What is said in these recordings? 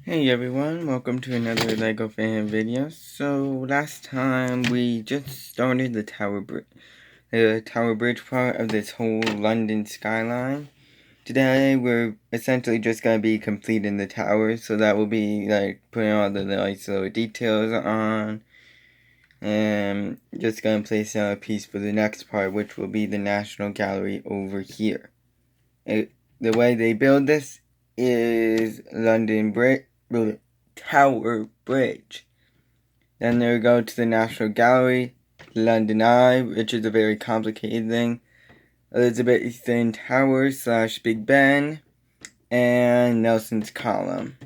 Hey everyone, welcome to another LEGO fan video. So last time we just started the tower bridge part of this whole London skyline. Today we're essentially just gonna be completing the tower, so that will be like putting all the nice little details on, and just gonna place down a piece for the next part, which will be the National Gallery over here. The way they build this is Tower Bridge. Then they go to the National Gallery, London Eye, which is a very complicated thing, Elizabethan Tower / Big Ben, and Nelson's Column.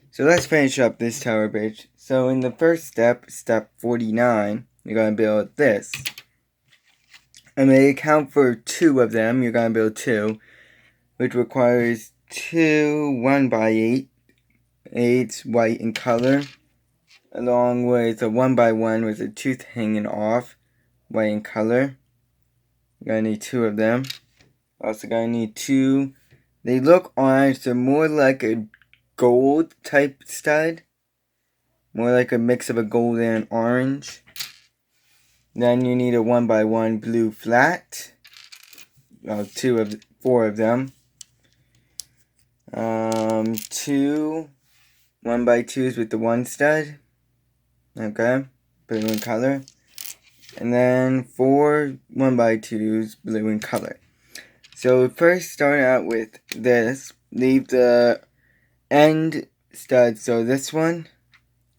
So let's finish up this Tower Bridge. So in the first step, step 49, you're going to build this. And they account for 2 of them. You're going to build 2, which requires 2 1x8 white in color, along with a 1x1 with a tooth hanging off, white in color. You're gonna need 2 of them. Also gonna need 2. They look orange, they're more like a gold type stud. More like a mix of a gold and orange. Then you need a 1x1 blue flat. 4 of them. 2 1x2s with the 1 stud. Okay, blue in color. And then 4 1x2s, blue in color. So first start out with this. Leave the end studs, so this one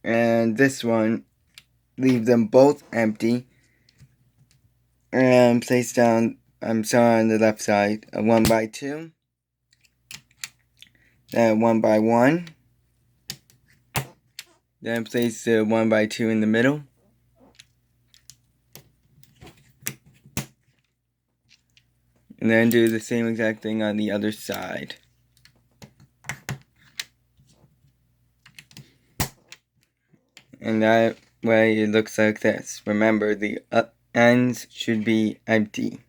and this one, leave them both empty. And place down, on the left side, a 1x2. Then a 1x1. Then place the 1x2 in the middle. And then do the same exact thing on the other side. And that way it looks like this. Remember, the ends should be empty.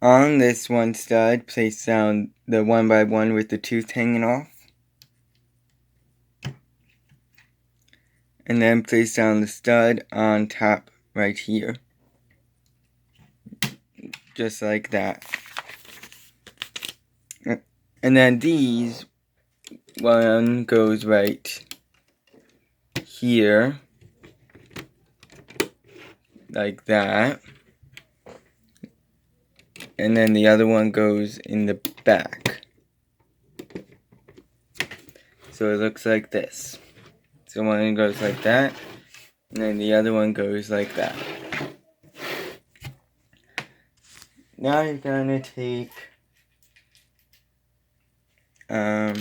On this one stud, place down the 1x1 with the tooth hanging off. And then place down the stud on top right here. Just like that. And then these, one goes right here. Like that. And then the other one goes in the back. So it looks like this. So one goes like that, and then the other one goes like that. Now you're gonna take you're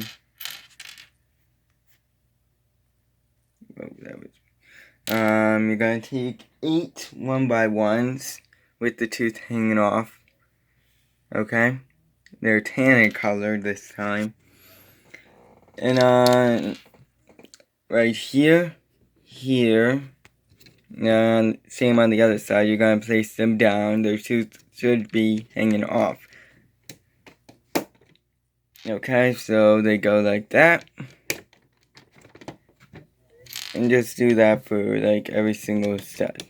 gonna take 8 1x1s with the tooth hanging off. Okay, they're tan in color this time. And right here, and same on the other side, you're gonna place them down. Their tooth should be hanging off. Okay, so they go like that. And just do that for like every single stud.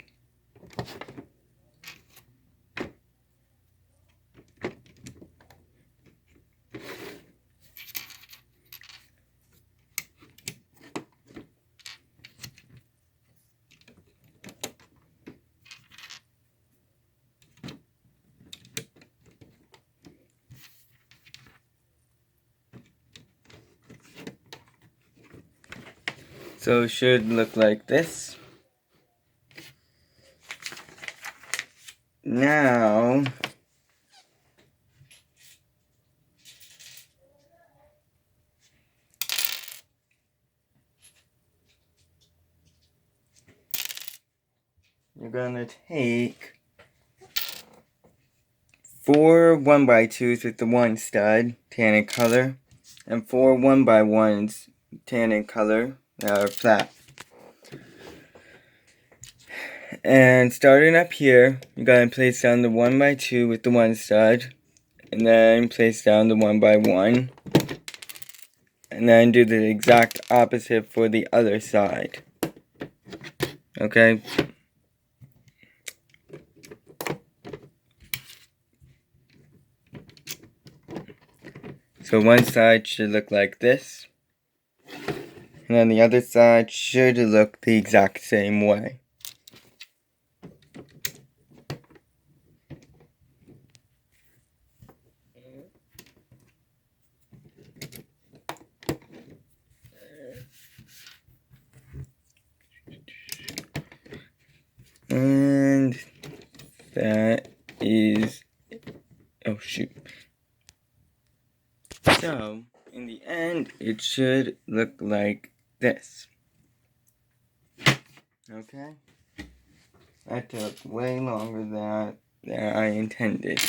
So it should look like this. Now, you're gonna take 4 1x2s with the 1 stud, tan in color, and 4 1x1s, tan in color, flat. And starting up here, you're gonna place down the 1x2 with the 1 stud, and then place down the 1x1. and then do the exact opposite for the other side. Okay? So one side should look like this, and then the other side should look the exact same way. And that is, oh shoot. So, in the end, it should look like this. Okay? That took way longer than I intended.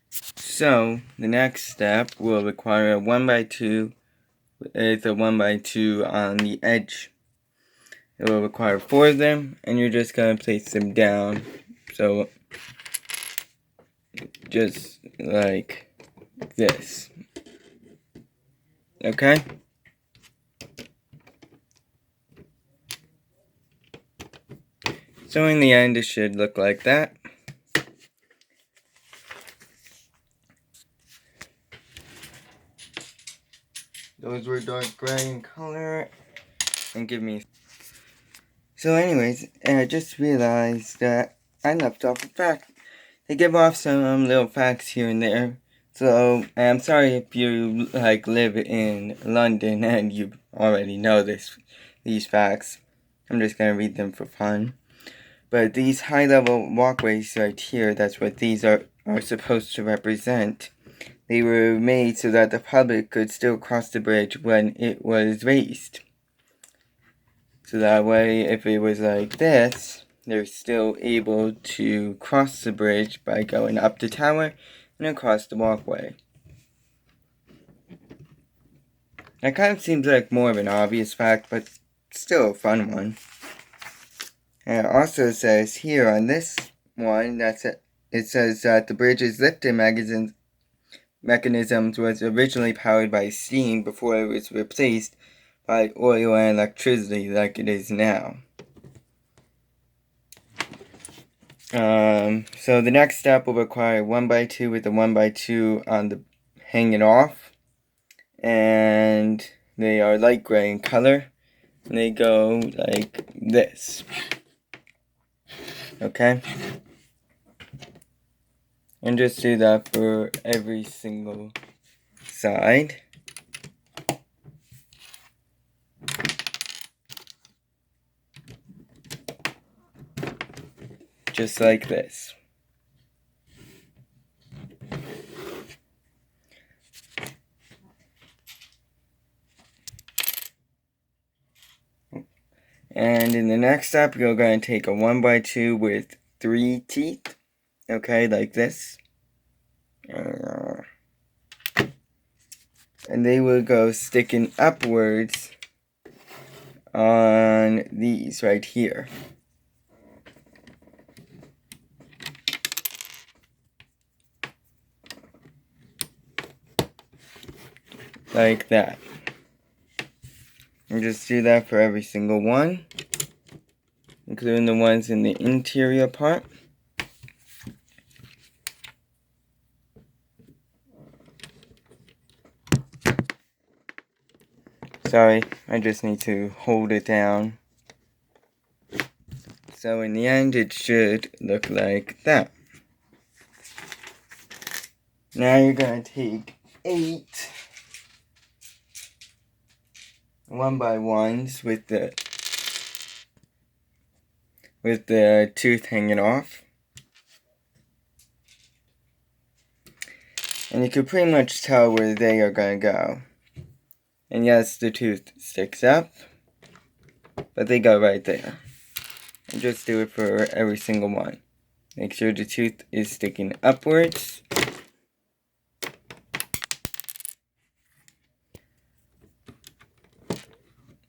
So, the next step will require a 1x2. It's a 1x2 on the edge. It will require 4 of them, and you're just going to place them down. So, just like this. Okay? So in the end, it should look like that. Those were dark gray in color, and give me. So anyways, I just realized that I left off a fact. They give off some little facts here and there. So I'm sorry if you live in London and you already know these facts. I'm just gonna read them for fun. But these high-level walkways right here, that's what these are supposed to represent. They were made so that the public could still cross the bridge when it was raised. So that way, if it was like this, they're still able to cross the bridge by going up the tower and across the walkway. That kind of seems like more of an obvious fact, but still a fun one. And it also says here on this one, it says that the bridge's lifting mechanisms was originally powered by steam before it was replaced by oil and electricity like it is now. So the next step will require 1x2 with the 1x2 on the hanging off, and they are light gray in color, and they go like this. Okay? And just do that for every single side. Just like this. And in the next step, you're going to take a 1x2 with 3 teeth. Okay, like this. And they will go sticking upwards on these right here. Like that. And just do that for every single one, including the ones in the interior part. Sorry, I just need to hold it down. So in the end, it should look like that. Now you're going to take 8 1x1s with the tooth hanging off. And you can pretty much tell where they are going to go. And yes, the tooth sticks up, but they go right there. And just do it for every single one. Make sure the tooth is sticking upwards.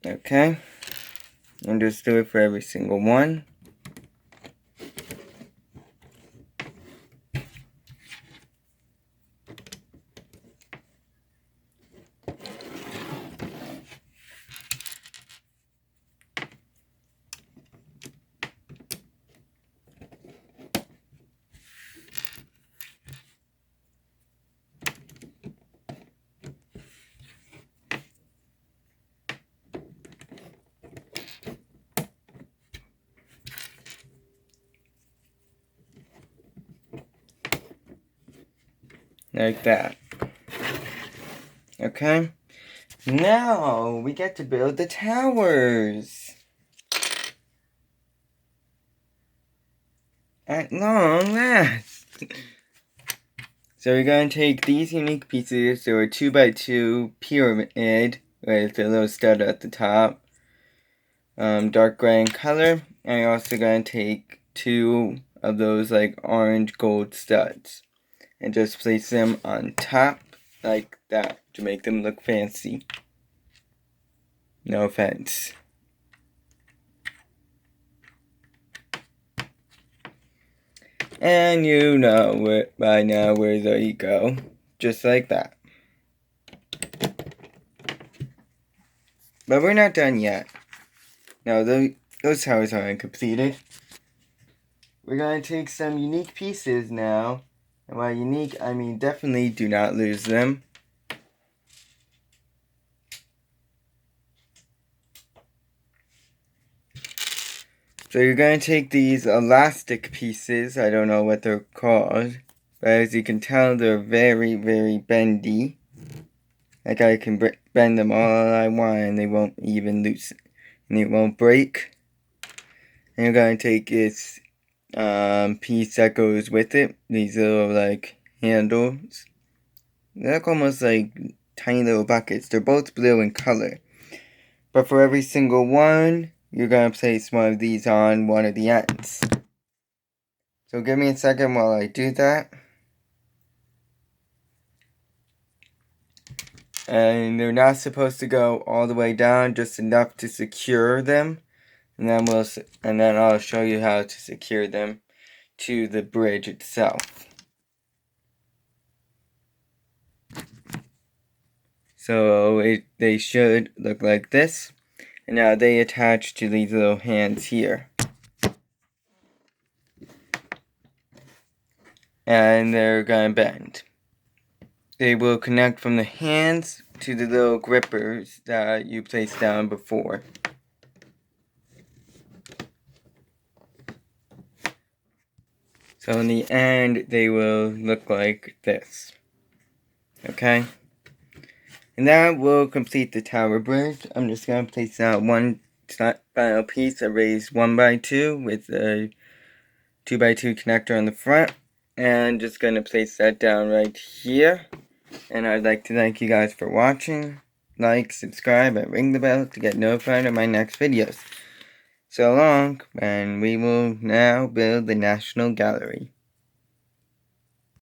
Okay. And just do it for every single one. like that. Okay? Now, we get to build the towers. At long last. So we're going to take these unique pieces. So a 2x2 pyramid with a little stud at the top. Dark gray in color. And you're also going to take 2 of those like orange gold studs. And just place them on top like that to make them look fancy. No offense. And you know by now where they go. Just like that. But we're not done yet. No, those towers aren't completed. We're going to take some unique pieces now. And by unique, I mean definitely do not lose them. So you're going to take these elastic pieces. I don't know what they're called. But as you can tell, they're very, very bendy. Like I can bend them all I want and they won't even loosen. And it won't break. And you're going to take this piece that goes with it. These little like handles. They look almost like tiny little buckets. They're both blue in color. But for every single one, you're going to place one of these on one of the ends. So give me a second while I do that. And they're not supposed to go all the way down, just enough to secure them. And then I'll show you how to secure them to the bridge itself. So they should look like this. And now they attach to these little hands here. And they're gonna bend. They will connect from the hands to the little grippers that you placed down before. So in the end, they will look like this. Okay? And that will complete the tower bridge. I'm just going to place out one final piece, a raised 1x2 with a 2x2 connector on the front. And just going to place that down right here. And I'd like to thank you guys for watching. Like, subscribe, and ring the bell to get notified of my next videos. So long, and we will now build the National Gallery.